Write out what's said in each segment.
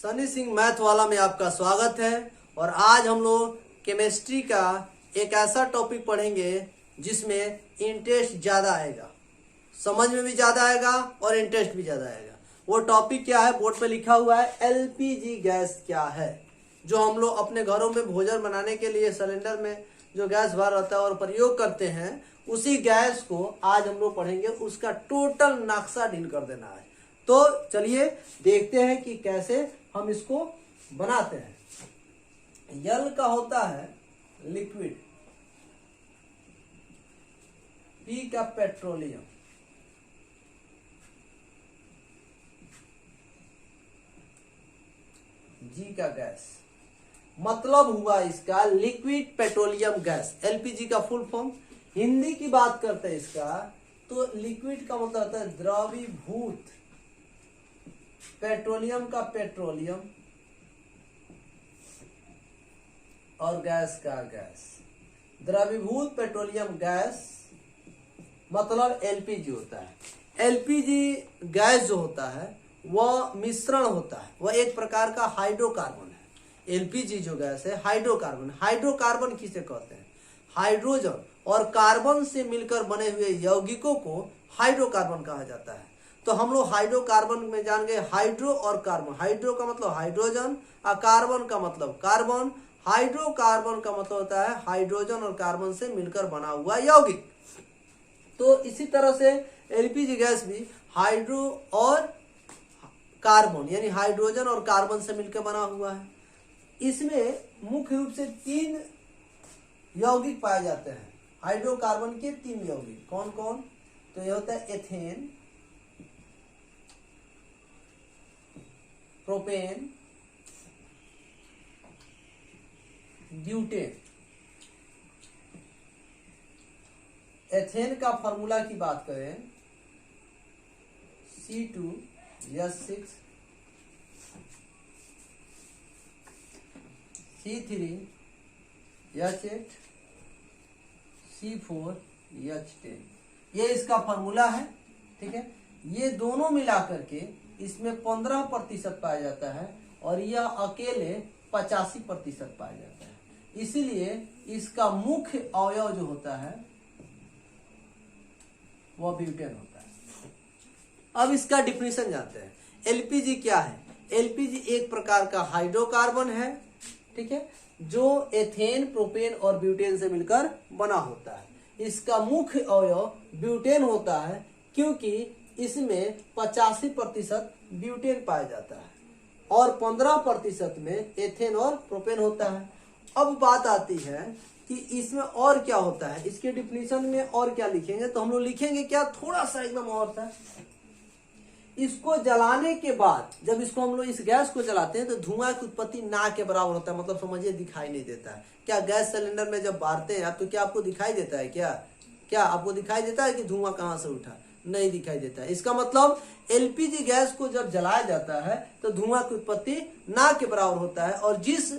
Sunny Singh math वाला में आपका स्वागत है। और आज हम लोग केमिस्ट्री का एक ऐसा टॉपिक पढ़ेंगे जिसमें इंटरेस्ट ज़्यादा आएगा, समझ में भी ज़्यादा आएगा और इंटरेस्ट भी ज़्यादा आएगा। वो टॉपिक क्या है, बोर्ड पे लिखा हुआ है एलपीजी गैस क्या है। जो हम लोग अपने घरों में भोजन बनाने के लिए सिलेंडर में जो गैस भर रहता है और प्रयोग करते हैं, उसी गैस को आज हम लोग पढ़ेंगे। उसका टोटल नक्शा डील कर देना है। तो चलिए देखते हैं कि कैसे हम इसको बनाते हैं। जल का होता है लिक्विड, पी का पेट्रोलियम, जी का गैस। मतलब हुआ इसका लिक्विड पेट्रोलियम गैस। एलपीजी का फुल फॉर्म हिंदी की बात करते हैं इसका, तो लिक्विड का मतलब होता है द्रवीभूत, पेट्रोलियम का पेट्रोलियम और गैस का गैस। द्रवीभूत पेट्रोलियम गैस मतलब एलपीजी होता है। एलपीजी गैस जो होता है वह मिश्रण होता है, वह एक प्रकार का हाइड्रोकार्बन है। एलपीजी जो गैस है हाइड्रोकार्बन। हाइड्रोकार्बन किसे कहते हैं? हाइड्रोजन और कार्बन से मिलकर बने हुए यौगिकों को हाइड्रोकार्बन कहा जाता है। तो हम लोग हाइड्रोकार्बन में जान गए हाइड्रो और कार्बन। हाइड्रो का मतलब हाइड्रोजन और कार्बन का मतलब कार्बन। हाइड्रोकार्बन का मतलब होता है हाइड्रोजन और कार्बन से मिलकर बना हुआ यौगिक। तो इसी तरह से एलपीजी गैस भी हाइड्रो और कार्बन यानी हाइड्रोजन और कार्बन से मिलकर बना हुआ है। इसमें मुख्य रूप से 3 यौगिक पाए जाते हैं। हाइड्रोकार्बन के 3 यौगिक कौन कौन? तो यह होता है एथेन, प्रोपेन, ब्यूटेन। एथेन का फॉर्मूला की बात करें C2H6 C3H8 C4H10, ये इसका फॉर्मूला है। ठीक है, ये दोनों मिलाकर के इसमें 15% पाया जाता है और यह अकेले 85% पाया जाता है। इसीलिए इसका मुख्य अवयव जो होता है वह ब्यूटेन होता है। अब इसका डिफिनेशन जानते हैं। एलपीजी क्या है? एलपीजी एक प्रकार का हाइड्रोकार्बन है, ठीक है, जो एथेन, प्रोपेन और ब्यूटेन से मिलकर बना होता है। इसका मुख्य अवयव ब्यूटेन होता है क्योंकि इसमें 85% ब्यूटेन पाया जाता है और 15% में एथेन और प्रोपेन होता है। अब बात आती है कि इसमें और क्या होता है। इसके डिफिनीशन में और क्या लिखेंगे, तो हम लोग लिखेंगे क्या, थोड़ा सा एकदम और था। इसको जलाने के बाद जब इसको हम लोग इस गैस को जलाते हैं तो धुआं की उत्पत्ति ना के बराबर होता है। मतलब समझिए दिखाई नहीं देता है। क्या गैस सिलेंडर में जब बारते हैं आप तो क्या आपको दिखाई देता है? क्या आपको दिखाई देता है कि धुआं कहां से उठा? नहीं दिखाई देता है। इसका मतलब एलपीजी गैस को जब जलाया जाता है तो धुआं की उत्पत्ति ना के बराबर होता है, और जिस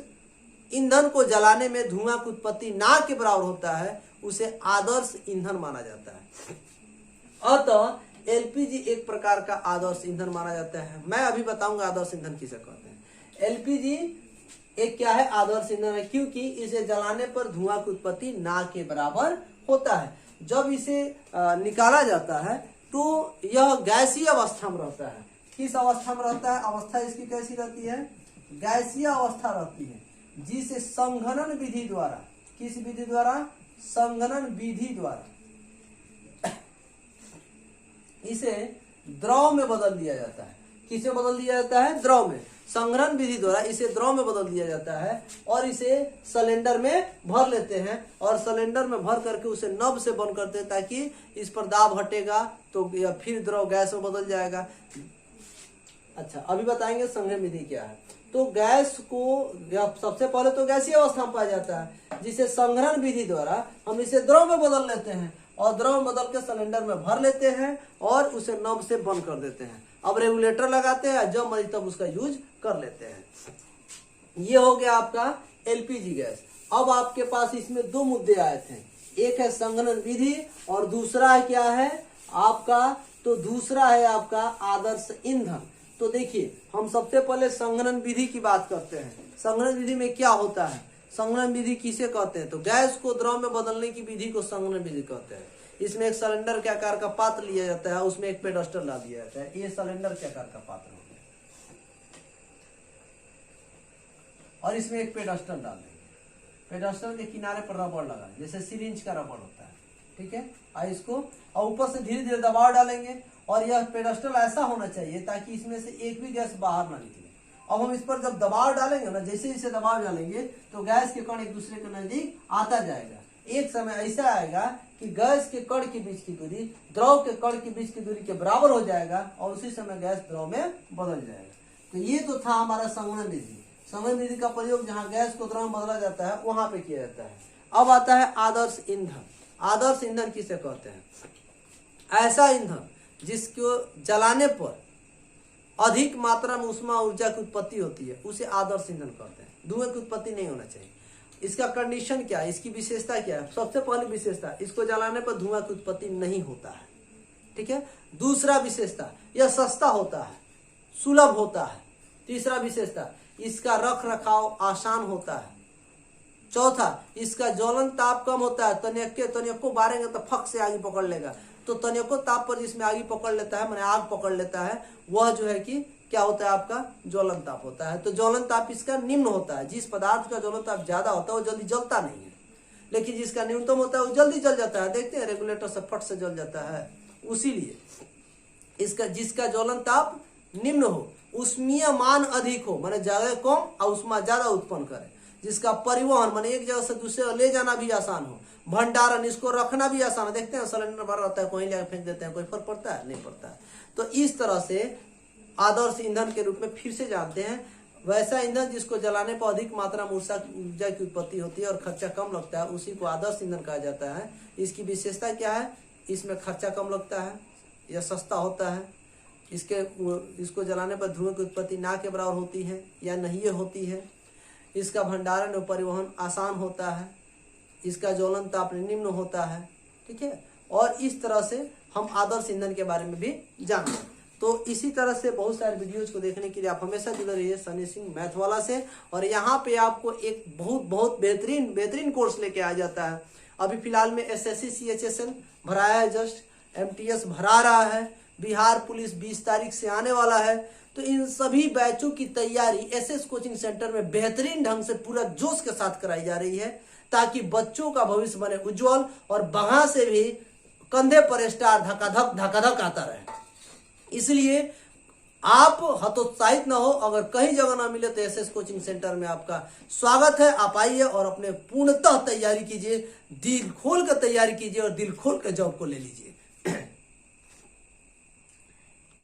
ईंधन को जलाने में धुआं की उत्पत्ति ना के बराबर होता है उसे आदर्श ईंधन माना जाता है। अतः एलपीजी एक प्रकार का आदर्श ईंधन माना जाता है। मैं अभी बताऊंगा आदर्श ईंधन किसे कहते हैं। एलपीजी एक क्या है, आदर्श ईंधन है क्योंकि इसे जलाने पर धुआं की उत्पत्ति ना के बराबर होता है। जब इसे निकाला जाता है तो यह गैसीय अवस्था में रहता है। किस अवस्था में रहता है? अवस्था इसकी कैसी रहती है? गैसीय अवस्था रहती है, जिसे संघनन विधि द्वारा, किस विधि द्वारा? संघनन विधि द्वारा इसे द्रव में बदल दिया जाता है। किसे बदल दिया जाता है? द्रव में। संघनन विधि द्वारा इसे द्रव में बदल दिया जाता है और इसे सिलेंडर में भर लेते हैं और सिलेंडर में भर करके उसे नब से बंद करते हैं ताकि इस पर दाब हटेगा तो या फिर द्रव गैस में बदल जाएगा। अच्छा, अभी बताएंगे संघनन विधि क्या है। तो गैस को सबसे पहले तो गैसीय अवस्था में पाया जाता है, जिसे संघनन विधि द्वारा हम इसे द्रव में बदल लेते हैं और द्रव में बदल के सिलेंडर में भर लेते हैं और उसे नब से बंद कर देते हैं। अब रेगुलेटर लगाते हैं, जब मर्जी तब उसका यूज कर लेते हैं। ये हो गया आपका एलपीजी गैस। अब आपके पास इसमें 2 मुद्दे आए थे, एक है संघनन विधि और दूसरा क्या है आपका, तो दूसरा है आपका आदर्श ईंधन। तो देखिए हम सबसे पहले संघनन विधि की बात करते हैं। संघनन विधि में क्या होता है, संघनन विधि किसे कहते हैं, तो गैस को द्रव में बदलने की विधि को संघनन विधि कहते हैं। इसमें एक सिलेंडर के आकार का पात्र लिया जाता है, उसमें एक पेडस्टल डाल दिया जाता है। ये सिलेंडर के आकार का पात्र हो गया और इसमें एक पेडस्टल डाल देंगे। पेडस्टल के किनारे पर रबड़ लगा, जैसे सिरिंज का रबड़ होता है, ठीक है। और इसको और ऊपर से धीरे धीरे दबाव डालेंगे और यह पेडस्टल ऐसा होना चाहिए ताकि इसमें से एक भी गैस बाहर ना निकले। अब हम इस पर जब दबाव डालेंगे ना, जैसे जैसे दबाव डालेंगे तो गैस के कण एक दूसरे के नजदीक आता जाएगा। एक समय ऐसा आएगा कि गैस के कण के बीच की दूरी द्रव के कण के बीच की दूरी के बराबर हो जाएगा और उसी समय गैस द्रव में बदल जाएगा। तो ये तो था हमारा संघनन विधि। संघनन विधि का प्रयोग जहाँ गैस को द्रव में बदला जाता है वहां पे किया जाता है। अब आता है आदर्श ईंधन। आदर्श ईंधन किसे कहते हैं, ऐसा ईंधन जिसको जलाने पर अधिक मात्रा में ऊष्मा ऊर्जा की उत्पत्ति होती है, उसे आदर्श ईंधन कहते हैं। धुएं की उत्पत्ति नहीं होना चाहिए। इसका कंडीशन क्या है, इसकी विशेषता क्या है, सबसे पहली विशेषता इसको जलाने पर धुआं की उत्पत्ति नहीं होता है, ठीक है। दूसरा विशेषता यह सस्ता होता है, सुलभ होता है। तीसरा विशेषता इसका रख रखाव आसान होता है। चौथा इसका ज्वलन ताप कम होता है। तनिको बारेंगे तो फक से आगे पकड़ लेगा। तो तनिको ताप पर जिसमें आगे पकड़ लेता है, माने आग पकड़ लेता है, वह जो है कि क्या होता है, आपका ज्वलन ताप होता है। तो ज्वलन ताप इसका निम्न होता है। जिस पदार्थ का ज्वलन ताप ज्यादा होता है वो जल्दी जलता नहीं है, लेकिन जिसका न्यूनतम होता है वो जल्दी जल जाता है। देखते हैं रेगुलेटर से फट से जल जाता है। उसीलिए इसका जिसका ज्वलन ताप निम्न हो, उष्मीय मान अधिक हो, माने ज्यादा कम और उष्मा ज्यादा उत्पन्न करे। जिसका परिवहन माने एक जगह से दूसरे ले जाना भी आसान हो। भंडारण, इसको रखना भी आसान है। देखते हैं सिलेंडर भरा रहता है, कोई लेकर फेंक देते हैं, कोई फर्क पड़ता है, नहीं पड़ता है। तो इस तरह से आदर्श ईंधन के रूप में फिर से जानते हैं वैसा ईंधन जिसको जलाने पर अधिक मात्रा में ऊर्जा की उत्पत्ति होती है और खर्चा कम लगता है, उसी को आदर्श ईंधन कहा जाता है। इसकी विशेषता क्या है, इसमें खर्चा कम लगता है, यह सस्ता होता है, इसको जलाने पर धुएं की उत्पत्ति ना के बराबर होती है या नहीं होती है, इसका भंडारण और परिवहन आसान होता है, इसका ज्वलन ताप निम्न होता है, ठीक है। और इस तरह से हम आदर्श ईंधन के बारे में भी जानते हैं। तो इसी तरह से बहुत सारे वीडियोज को देखने के लिए आप हमेशा जुड़े रहिए सनी सिंह मैथ वाला से। और यहाँ पे आपको एक बहुत बेहतरीन कोर्स लेके आ जाता है। अभी फिलहाल में SSC CHSN भराया है, जस्ट MTS भरा रहा है, बिहार पुलिस 20 तारीख से आने वाला है। तो इन सभी बैचों की तैयारी SS कोचिंग सेंटर में बेहतरीन ढंग से पूरा जोश के साथ कराई जा रही है, ताकि बच्चों का भविष्य बने उज्जवल और वहां से भी कंधे पर स्टार धकाधक आता रहे। इसलिए आप हतोत्साहित ना हो। अगर कहीं जगह ना मिले तो SS कोचिंग सेंटर में आपका स्वागत है। आप आइए और अपने पूर्णतः तैयारी कीजिए, दिल खोल कर तैयारी कीजिए और दिल खोल कर जॉब को ले लीजिए।